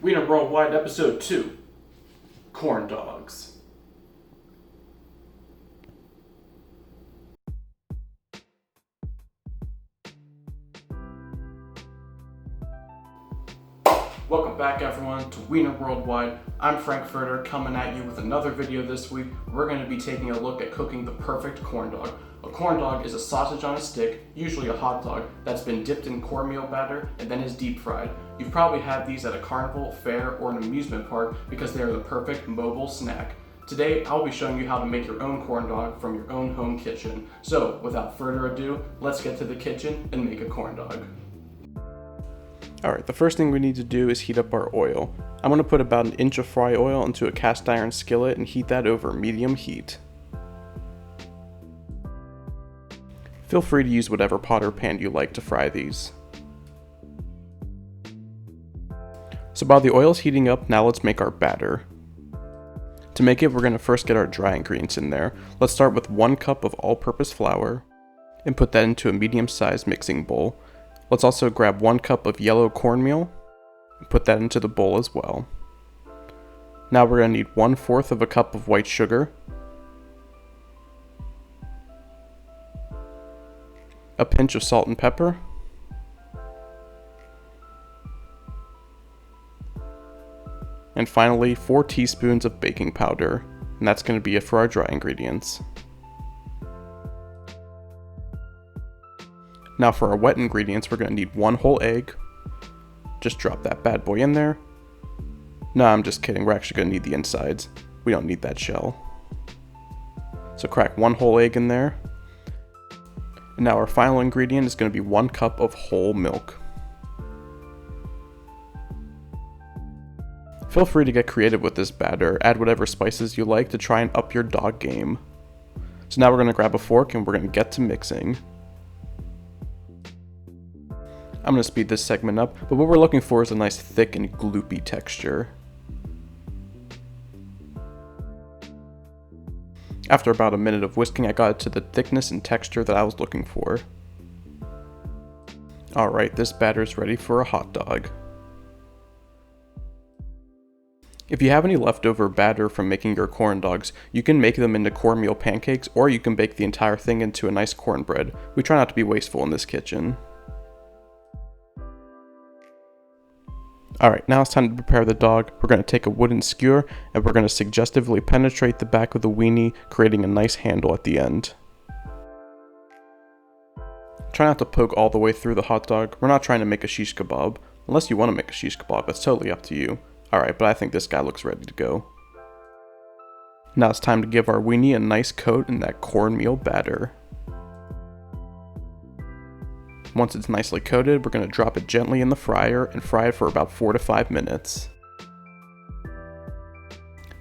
Wiener Worldwide Episode 2 Corn Dogs. Welcome back everyone to Wiener Worldwide. I'm Frankfurter coming at you with another video this week. We're going to be taking a look at cooking the perfect corn dog. A corn dog is a sausage on a stick, usually a hot dog, that's been dipped in cornmeal batter and then is deep fried. You've probably had these at a carnival, fair, or an amusement park because they are the perfect mobile snack. Today, I'll be showing you how to make your own corn dog from your own home kitchen. So, without further ado, let's get to the kitchen and make a corn dog. Alright, the first thing we need to do is heat up our oil. I'm going to put about an inch of fry oil into a cast iron skillet and heat that over medium heat. Feel free to use whatever pot or pan you like to fry these. So while the oil is heating up, now let's make our batter. To make it, we're going to first get our dry ingredients in there. Let's start with 1 cup of all-purpose flour and put that into a medium-sized mixing bowl. Let's also grab 1 cup of yellow cornmeal and put that into the bowl as well. Now we're going to need 1/4 of a cup of white sugar, a pinch of salt and pepper, and finally 4 teaspoons of baking powder, and that's going to be it for our dry ingredients. Now for our wet ingredients, we're going to need 1 whole egg. Just drop that bad boy in there. No, I'm just kidding, we're actually going to need the insides. We don't need that shell. So crack 1 whole egg in there. And now our final ingredient is going to be 1 cup of whole milk. Feel free to get creative with this batter, add whatever spices you like to try and up your dog game. So now we're going to grab a fork and we're going to get to mixing. I'm going to speed this segment up, but what we're looking for is a nice thick and gloopy texture. After about a minute of whisking, I got it to the thickness and texture that I was looking for. Alright, this batter is ready for a hot dog. If you have any leftover batter from making your corn dogs, you can make them into cornmeal pancakes, or you can bake the entire thing into a nice cornbread. We try not to be wasteful in this kitchen. Alright, now it's time to prepare the dog. We're going to take a wooden skewer and we're going to suggestively penetrate the back of the weenie, creating a nice handle at the end. Try not to poke all the way through the hot dog. We're not trying to make a shish kebab. Unless you want to make a shish kebab, it's totally up to you. Alright, but I think this guy looks ready to go. Now it's time to give our weenie a nice coat in that cornmeal batter. Once it's nicely coated, we're going to drop it gently in the fryer and fry it for about 4 to 5 minutes.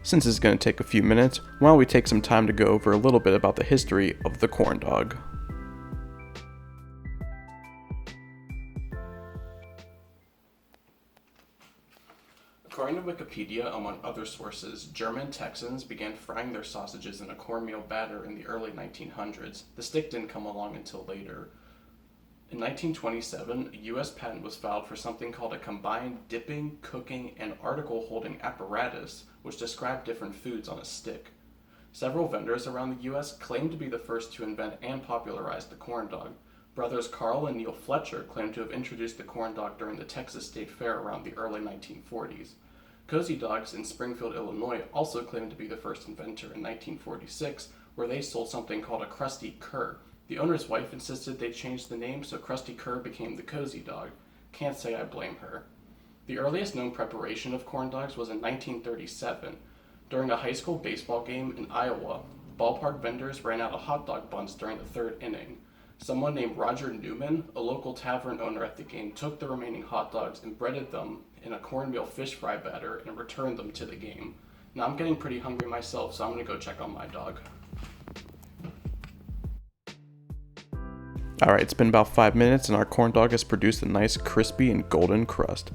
Since it's going to take a few minutes, why don't we take some time to go over a little bit about the history of the corn dog. According to Wikipedia, among other sources, German Texans began frying their sausages in a cornmeal batter in the early 1900s. The stick didn't come along until later. In 1927, a U.S. patent was filed for something called a combined dipping, cooking, and article holding apparatus, which described different foods on a stick. Several vendors around the U.S. claimed to be the first to invent and popularize the corn dog. Brothers Carl and Neil Fletcher claimed to have introduced the corn dog during the Texas State Fair around the early 1940s. Cozy Dogs in Springfield, Illinois also claimed to be the first inventor in 1946, where they sold something called a Krusty Cur. The owner's wife insisted they change the name, so Krusty Cur became the Cozy Dog. Can't say I blame her. The earliest known preparation of corn dogs was in 1937. During a high school baseball game in Iowa, ballpark vendors ran out of hot dog buns during the 3rd inning. Someone named Roger Newman, a local tavern owner at the game, took the remaining hot dogs and breaded them in a cornmeal fish fry batter and returned them to the game. Now I'm getting pretty hungry myself, so I'm gonna go check on my dog. Alright, it's been about 5 minutes and our corn dog has produced a nice crispy and golden crust.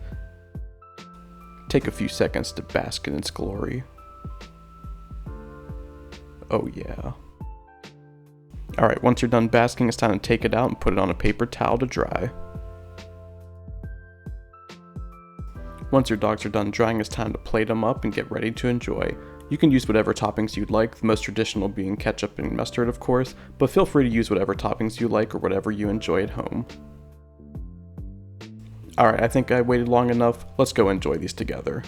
Take a few seconds to bask in its glory. Oh yeah. Alright, once you're done basking, it's time to take it out and put it on a paper towel to dry. Once your dogs are done drying, it's time to plate them up and get ready to enjoy. You can use whatever toppings you'd like, the most traditional being ketchup and mustard of course, but feel free to use whatever toppings you like or whatever you enjoy at home. Alright, I think I waited long enough, let's go enjoy these together.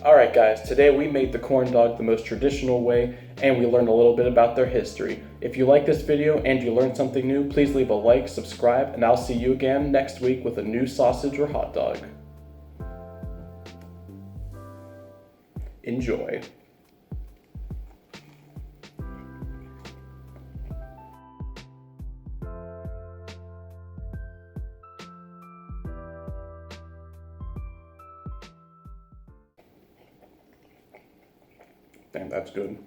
Alright guys, today we made the corn dog the most traditional way, and we learned a little bit about their history. If you like this video and you learned something new, please leave a like, subscribe, and I'll see you again next week with a new sausage or hot dog. Enjoy. Damn, that's good.